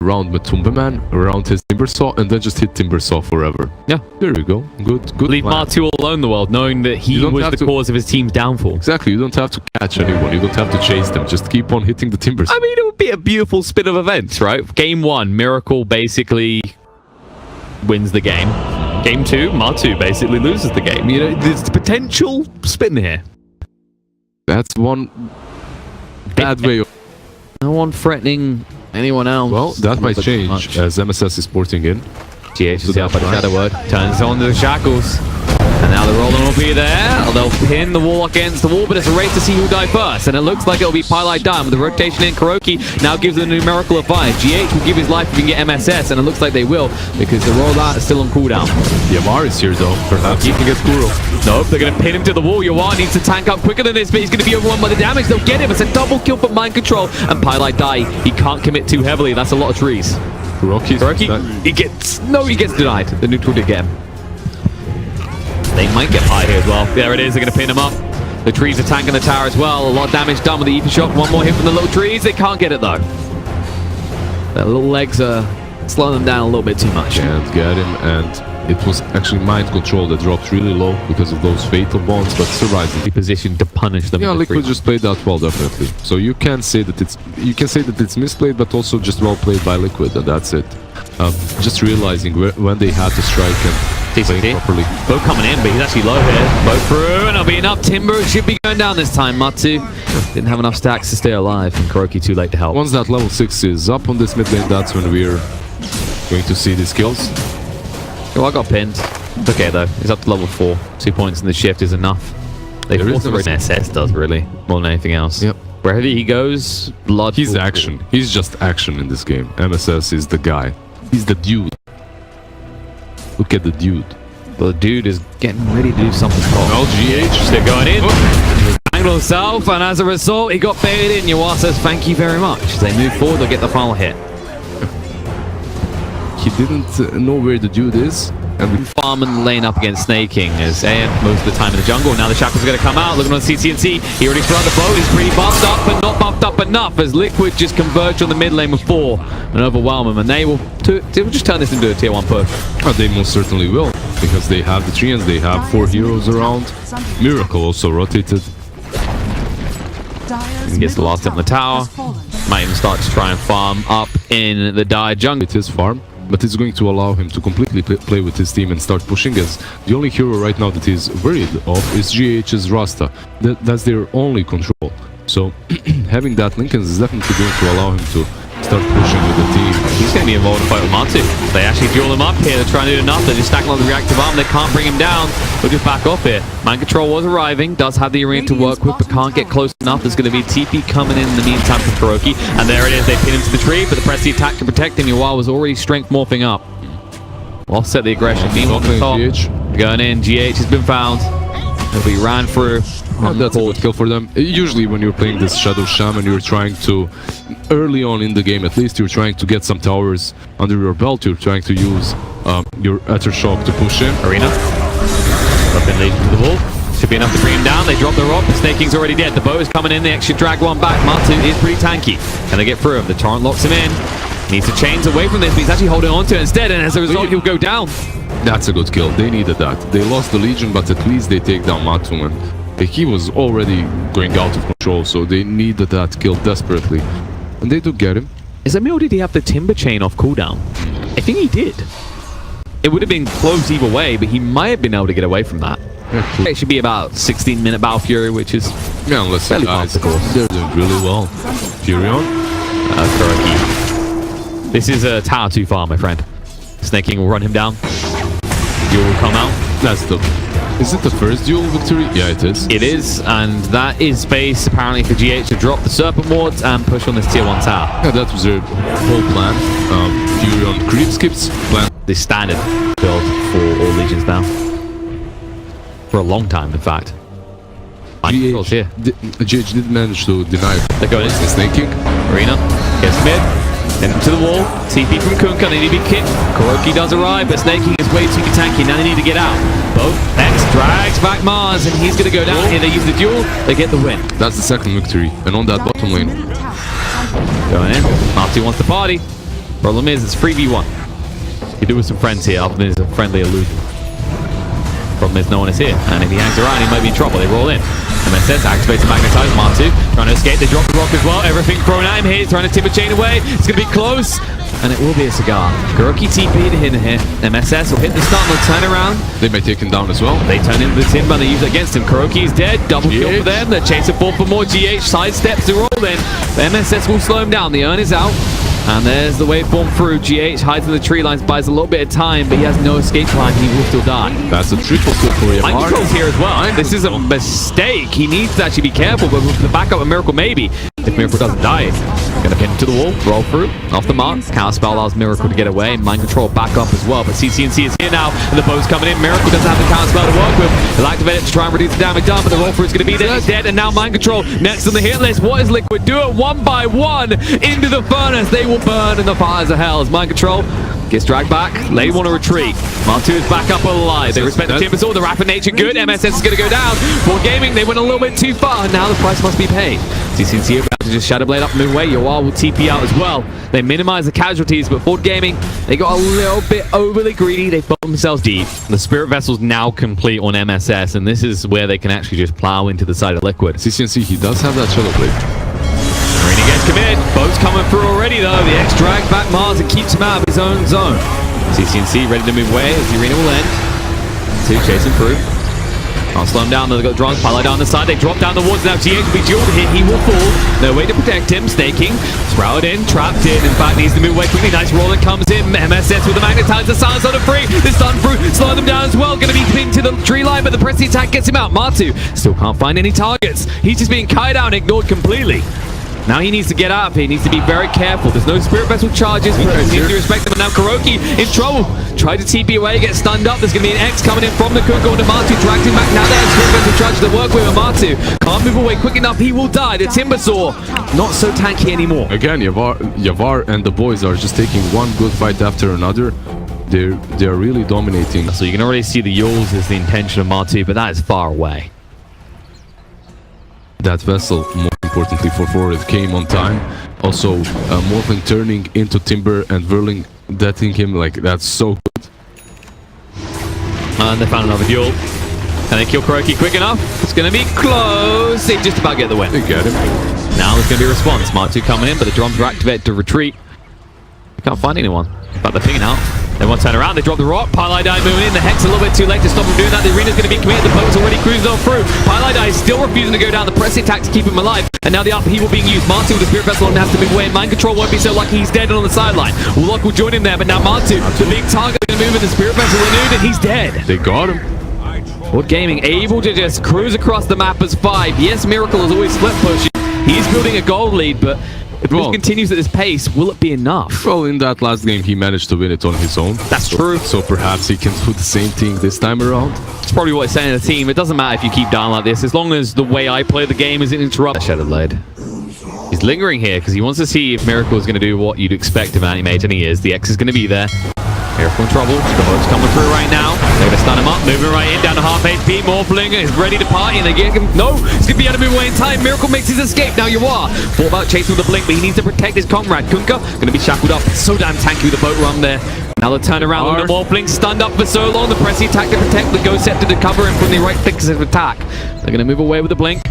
around Matumbaman, around his Timbersaw, and then just hit Timbersaw forever. Yeah. There we go. Good Leave plan. Matu alone in the world, knowing that he was the cause of his team's downfall. Exactly. You don't have to catch anyone. You don't have to chase them. Just keep on hitting the Timbers. I mean, it would be a beautiful spin of events, right? Game 1, Miracle basically wins the game. Game 2, Matu basically loses the game. You know, there's the potential spin here. That's one bad way of... No one threatening anyone else. Well, that might change as MSS is porting in. GH is out by the Shadow Word. Turns on to the Shackles. And now the Roland will be there. They'll pin the wall against the wall, but it's a race to see who'll die first. And it looks like it'll be Pylite Dime with the rotation in. Kuroki now gives the numerical advice. GH will give his life if he can get MSS, and it looks like they will because the rollout is still on cooldown. Yamar is here though. Perhaps he can get Kuro. Nope, they're going to pin him to the wall. Yawar needs to tank up quicker than this, but he's going to be overrun by the damage. They'll get him. It's a double kill for Mind Control. And Pylite Die, he can't commit too heavily. That's a lot of trees. Kuroki, he gets denied. The neutral did get him. They might get high here as well. There it is. They're going to pin him up. The trees are tanking the tower as well. A lot of damage done with the Ether Shock. One more hit from the little trees. They can't get it though. Their little legs are slowing them down a little bit too much. Can't get him, and it was actually Mind Control that dropped really low because of those fatal bonds, but surprisingly positioned to punish them. Yeah, Liquid just played that well, definitely. So you can say that it's misplayed, but also just well played by Liquid, and that's it. Just realizing when they had to strike and play properly. Both coming in, but he's actually low here. Both through, and it'll be enough. Timber should be going down this time. Matu didn't have enough stacks to stay alive, and Kuroki too late to help. Once that level 6 is up on this mid lane, that's when we're going to see these kills. Oh, I got pinned. It's okay though. He's up to level 4. 2 points in the shift is enough. They force the SS does really more than anything else. Yep. Wherever he goes, blood. He's action. He's just action in this game. MSS is the guy. He's the dude. Look at the dude. The dude is getting ready to do something wrong. Well, GH. They're going in. Angle himself, and as a result, he got baited in. Yawar says thank you very much. As they move forward, they'll get the final hit. He didn't know where the dude is. And we farm and lane up against Snake King as AM most of the time in the jungle. Now the Shackles are going to come out. Looking on CCNC. He already thrown the boat. He's pretty buffed up, but not buffed up enough as Liquid just converge on the mid lane with 4 and overwhelm him. And they will just turn this into a tier 1 push. Oh, they most certainly will, because they have the Treants, they have 4 heroes around. Miracle also rotated. He gets the last hit on the tower. Might even start to try and farm up in the Dire jungle. It is farm, but it's going to allow him to completely play with his team and start pushing, as the only hero right now that he's worried of is GH's Rasta. That's their only control. So having that Lincoln is definitely going to allow him to start pushing with the team. He's going to be involved in a fight with Matu. They actually duel him up here. They're trying to do enough. They're just stacking on the reactive arm. They can't bring him down. They'll just back off here. Mind Control was arriving. Does have the arena to work with, but can't get close enough. There's going to be TP coming in the meantime from Kuroki. And there it is. They pin him to the tree, but the press the attack to protect him. Yawar was already strength morphing up. Offset the aggression. Going in. GH has been found. He'll be ran through. That's a good kill for them. Usually when you're playing this Shadow Shaman, you're trying to, early on in the game at least, you're trying to get some towers under your belt. You're trying to use your Ether Shock to push in. Arena. Up in leading to the wall. Should be enough to bring him down. They drop the rock. The Snake King's already dead. The bow is coming in. They actually drag one back. Matu is pretty tanky. Can they get through him? The Torrent locks him in. Needs to chains away from this, but he's actually holding on to it instead, and as a result, he'll go down. That's a good kill. They needed that. They lost the Legion, but at least they take down Matu, and he was already going out of control, so they needed that kill desperately. And they do get him. Is Emil, did he have the Timber Chain off cooldown? I think he did. It would have been close either way, but he might have been able to get away from that. Yeah, it should be about 16-minute Battle Fury, which is unless fairly fast, of course. They're doing really well. Furion. Kuroki. This is a tower too far, my friend. Snake King will run him down. Duel will come out. That's the... Is it the first duel victory? Yeah, it is. It is, and that is space apparently for GH to drop the Serpent Wards and push on this tier 1 tower. Yeah, that was their whole plan. Furion creep skips plan. The standard build for all Legions now. For a long time, in fact. GH did manage to deny it. They're going into the Snake King. Arena gets mid. Into the wall. TP from Kunka. They need to be kicked. Kuroki does arrive, but Snake King is way too tanky. Now they need to get out. Both X drags back Mars, and he's going to go down here. They use the duel. They get the win. That's the second victory. And on that bottom lane. Going in. Matu wants to party. Problem is, it's 3v1. You do with some friends here, other than it's a friendly illusion. Problem is, no one is here. And if he hangs around, he might be in trouble. They roll in. MSS activates the magnetizer. Matu trying to escape. They drop the rock as well. Everything thrown at him here. He's trying to tip a chain away. It's going to be close. And it will be a cigar. Kuroki TP to hit here. MSS will hit the stun. They'll turn around. They may take him down as well. They turn into the timber. They use it against him. Kuroki's dead. Double kill for them. They're chasing forward for more. GH sidesteps to roll in. The MSS will slow him down. The urn is out. And there's the waveform through. GH hides in the tree lines, buys a little bit of time, but he has no escape plan. He will still die. That's a triple kill for him. Mind control's here as well. This is a mistake. He needs to actually be careful, but with the backup of Miracle, maybe. If Miracle doesn't die, gonna pin him to the wall, roll through, off the mark. Counterspell allows Miracle to get away. Mind control back up as well, but CCNC is here now, and the bow's coming in. Miracle doesn't have the counterspell to work with. He'll activate it to try and reduce the damage done, but the roll through is gonna be there. He's dead, and now Mind Control next on the hit list. What is Liquid? Do it one by one into the furnace. They will burn in the fires of hell as Mind Control gets dragged back. They want to retreat. Martu is back up alive. They respect the Timbersaw. The rapid nature good. MSS is going to go down. For gaming, they went a little bit too far. Now the price must be paid. CCNC about to just Shadow Blade up and move away. Yoar will TP out as well. They minimize the casualties, but Ford Gaming, they got a little bit overly greedy. They put themselves deep. The Spirit Vessel's now complete on MSS, and this is where they can actually just plow into the side of Liquid. CCNC, he does have that Shadow Blade. Arena gets committed. Boat's coming through already though. The X drags back Mars and keeps him out of his own zone. CCNC ready to move away as the arena will end. Two chasing through. Can't slow him down. They've got Drunk Pilot down the side. They drop down the woods. Now GH will be dual hit. He will fall. No way to protect him. Staking. Shroud in. Trapped in. In fact, needs to move away quickly. Nice rolling comes in. MSS with the magnetizer. Silence on the free. This done through. Slowing them down as well. Going to be pinned to the tree line, but the pressing attack gets him out. Matu still can't find any targets. He's just being kited out and ignored completely. Now he needs to get out of here. He needs to be very careful. There's no Spirit Vessel charges. He needs to respect them. And now Kuroki in trouble. Tried to TP away, gets stunned up. There's going to be an X coming in from the Kunka onto Matu. Dragged him back. Now there's Spirit Vessel charges to work with Matu. Can't move away quick enough. He will die. The Timbersaw, not so tanky anymore. Again, Yavar and the boys are just taking one good fight after another. They're really dominating. So you can already see the Yules is the intention of Matu, but that is far away. That vessel, more importantly for Forward, came on time. Also, Morphin turning into Timber and Verling deathing him, like, that's so good. And they found another duel. Can they kill Kuroki quick enough? It's going to be close. They just about get the win. They get him. Now there's going to be a response. Matu coming in, but the drums are activated to retreat. They can't find anyone. But they're pinging out. They want to turn around. They drop the rock. Pylai moving in. The Hex a little bit too late to stop him doing that. The arena's going to be committed. The boat's already cruising on through. Pylai is still refusing to go down. The pressing attack to keep him alive. And now the upheaval being used. Matu with the Spirit Vessel and has to move away. Mind Control won't be so lucky. He's dead on the sideline. Warlock will join him there. But now Matu, the big target, going to move in. The Spirit Vessel renewed and he's dead. They got him. Ford Gaming able to just cruise across the map as 5. Yes, Miracle is always split pushing. He's building a gold lead, but if he continues at this pace, will it be enough? Well, in that last game, he managed to win it on his own. That's true. So perhaps he can do the same thing this time around. It's probably what it's saying to the team. It doesn't matter if you keep down like this, as long as the way I play the game isn't interrupted. Shadow Blade. He's lingering here because he wants to see if Miracle is going to do what you'd expect of Animate, and he is. The X is going to be there. Miracle in trouble. The boat's coming through right now. They're going to stun him up. Moving right in, down to half HP. Morphling is ready to party, and they get him. No, he's going to be able to move away in time. Miracle makes his escape. Now Yoar thought about chasing with the blink, but he needs to protect his comrade. Kunka going to be shackled up. So damn tanky with the boat run there. Now they'll turn around on the Morphling. Stunned up for so long. The pressing attack to protect the Ghost Scepter to cover him from the right fix of attack. They're going to move away with the blink.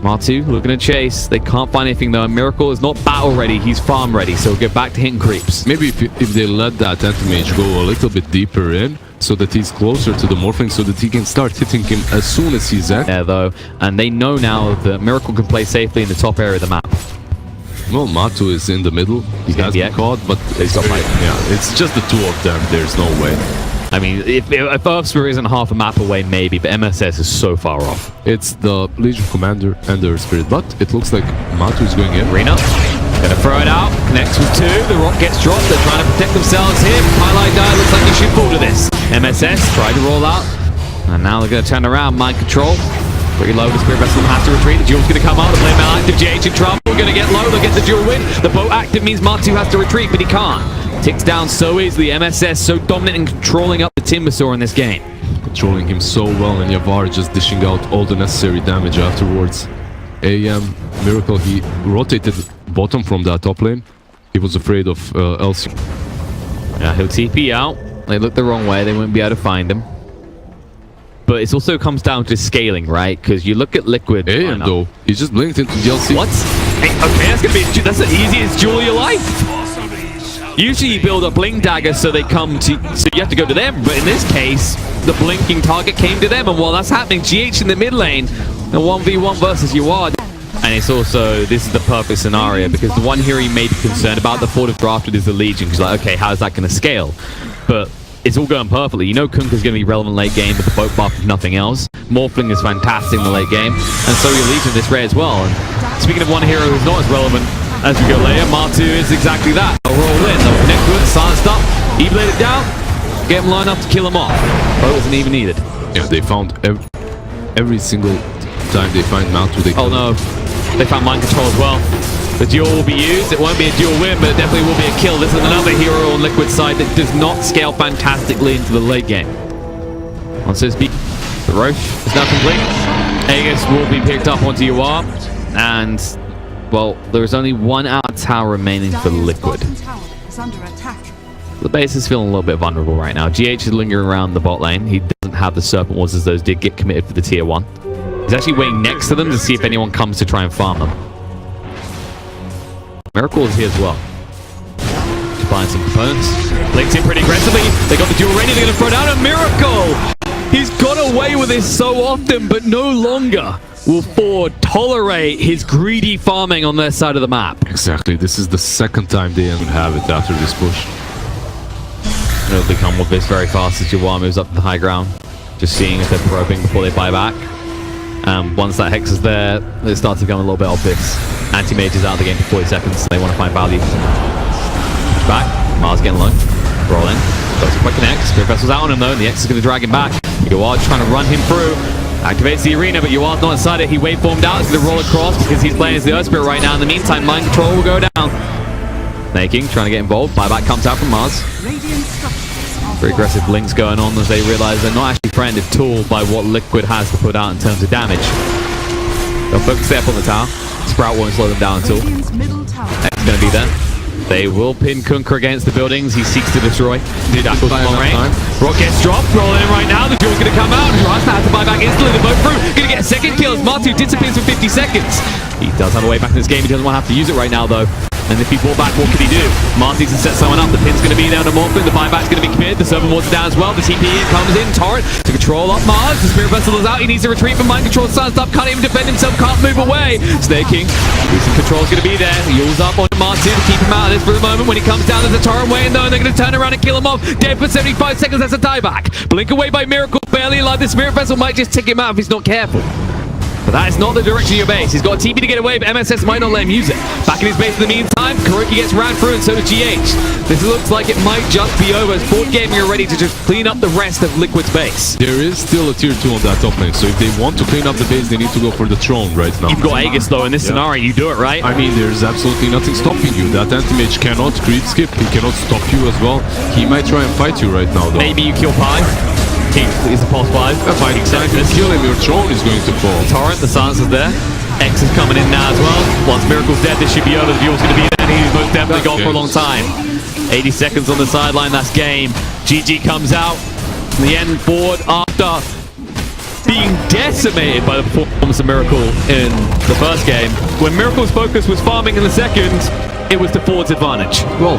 Matu looking to chase. They can't find anything though. Miracle is not battle ready. He's farm ready. So get back to hitting creeps. Maybe if they let that anti-mage go a little bit deeper in, so that he's closer to the Morphling, so that he can start hitting him as soon as he's at. There though, and they know now that Miracle can play safely in the top area of the map. Well, Matu is in the middle. He has been caught, but it's it's just the two of them. There's no way. I mean, if Earthsphere isn't half a map away, maybe, but MSS is so far off. It's the Legion Commander and the Spirit, but it looks like Matu is going in. Arena, gonna throw it out, connects with 2, the rock gets dropped, they're trying to protect themselves here. Highlight die, looks like he should fall to this. MSS tried to roll out, and now they're gonna turn around, Mind Control. Pretty low, the Spirit Vessel has to retreat, the duel's gonna come out, the blade mail active, GH in trouble, gonna get low, they'll get the duel win. The boat active means Matu has to retreat, but he can't. Ticks down so easily. MSS so dominant in controlling up the Timbersaw in this game. Controlling him so well, and Yavar just dishing out all the necessary damage afterwards. AM, Miracle, he rotated bottom from that top lane. He was afraid of LC. Yeah, he'll TP out. They look the wrong way. They won't be able to find him. But it also comes down to scaling, right? Because you look at Liquid. And though, he just blinked into DLC. What? Hey, okay, that's the easiest duel of your life. Usually you build up blink daggers so they come to, so you have to go to them. But in this case, the blinking target came to them, and while that's happening, GH in the mid lane, the 1v1 versus Uard. And it's also, this is the perfect scenario, because the one hero you may be concerned about, the thought of drafted is the Legion, because like, okay, how's that going to scale? But it's all going perfectly. You know Kunka's going to be relevant late game with the boat buff, if nothing else. Morphling is fantastic in the late game, and so your Legion this rare as well. And speaking of one hero who's not as relevant as we go later, Martu is exactly that. A roll in, they'll connect to it, silenced up, he laid it down, get him lined up to kill him off. But it wasn't even needed. Yeah, they found every single time they find Martu, they oh no, they found mind control as well. The duel will be used. It won't be a duel win, but it definitely will be a kill. This is another hero on Liquid's side that does not scale fantastically into the late game. On Sisby, the Roche is now complete. Aegis will be picked up onto UR, and well, there is only one out tower remaining for Liquid. The base is feeling a little bit vulnerable right now. GH is lingering around the bot lane. He doesn't have the Serpent Wards as those did get committed for the tier 1. He's actually waiting next to them to see if anyone comes to try and farm them. Miracle is here as well. Just buying some components. Blinked in pretty aggressively. They got the duel ready. They're going to throw down a Miracle. He's got away with this so often, but no longer will Ford tolerate his greedy farming on their side of the map. Exactly. This is the second time they don't have it after this push. They'll become with this very fast as Jawar moves up to the high ground. Just seeing if they're probing before they buy back. Once that Hex is there, it starts to become a little bit obvious. Anti-Mage is out of the game for 40 seconds. They want to find value. Back. Mars getting low. Roll in. Goes a quick connect. Spirit Vessel's out on him though, and the X is going to drag him back. Uard trying to run him through. Activates the arena, but Uard's not inside it. He waveformed out. He's going to roll across because he's playing as the Earth Spirit right now. In the meantime, Mind Control will go down. Snaking, trying to get involved. Buyback comes out from Mars. Very aggressive blinks going on as they realize they're not actually threatened at all by what Liquid has to put out in terms of damage. They'll focus there on the tower. Sprout won't slow them down at all. X is going to be there. They will pin Kunka against the buildings. He seeks to destroy. That goes long range. Rock gets dropped. Rolling in right now. The duel's going to come out. Rasta has to buy back instantly. The boat through. Going to get a second kill as Martu disappears for 50 seconds. He does have a way back in this game. He doesn't want to have to use it right now though. And if he brought back, what could he do? Marty's to set someone up. The pin's going to be down to Morphin. The buyback's going to be committed. The Servant Ward's down as well. The TP in comes in. Torrent to control up Mars. The Spirit Vessel is out. He needs to retreat from Mind Control. Silenced up. Can't even defend himself. Can't move away. Snaking. Decent control's going to be there. Yule's up on Martin to keep him out of this for the moment. When he comes down, there's a Torrent waiting though. And they're going to turn around and kill him off. Dead for 75 seconds. That's a dieback. Blink away by Miracle. Barely alive. The Spirit Vessel might just tick him out if he's not careful. But that is not the direction of your base. He's got a TP to get away, but MSS might not let him use it. Back in his base in the meantime, Kuroki gets ran through and so does GH. This looks like it might just be over as Ford Gaming are ready to just clean up the rest of Liquid's base. There is still a tier 2 on that top lane, so if they want to clean up the base, they need to go for the throne right now. You've got Aegis though in this scenario, you do it, right? I mean, there's absolutely nothing stopping you. That anti-mage cannot creep skip, he cannot stop you as well. He might try and fight you right now though. Maybe you kill Pi. Is the pulse 5. Fighting time, you kill him, your throne is going to fall. Torrent, the silence is there. X is coming in now as well. Once Miracle's dead, this should be over. The view's going to be there. He's most definitely gone for a long time. 80 seconds on the sideline, that's game. GG comes out. In the end, Ford, after being decimated by the performance of Miracle in the first game, when Miracle's focus was farming in the second, it was to Ford's advantage. Well,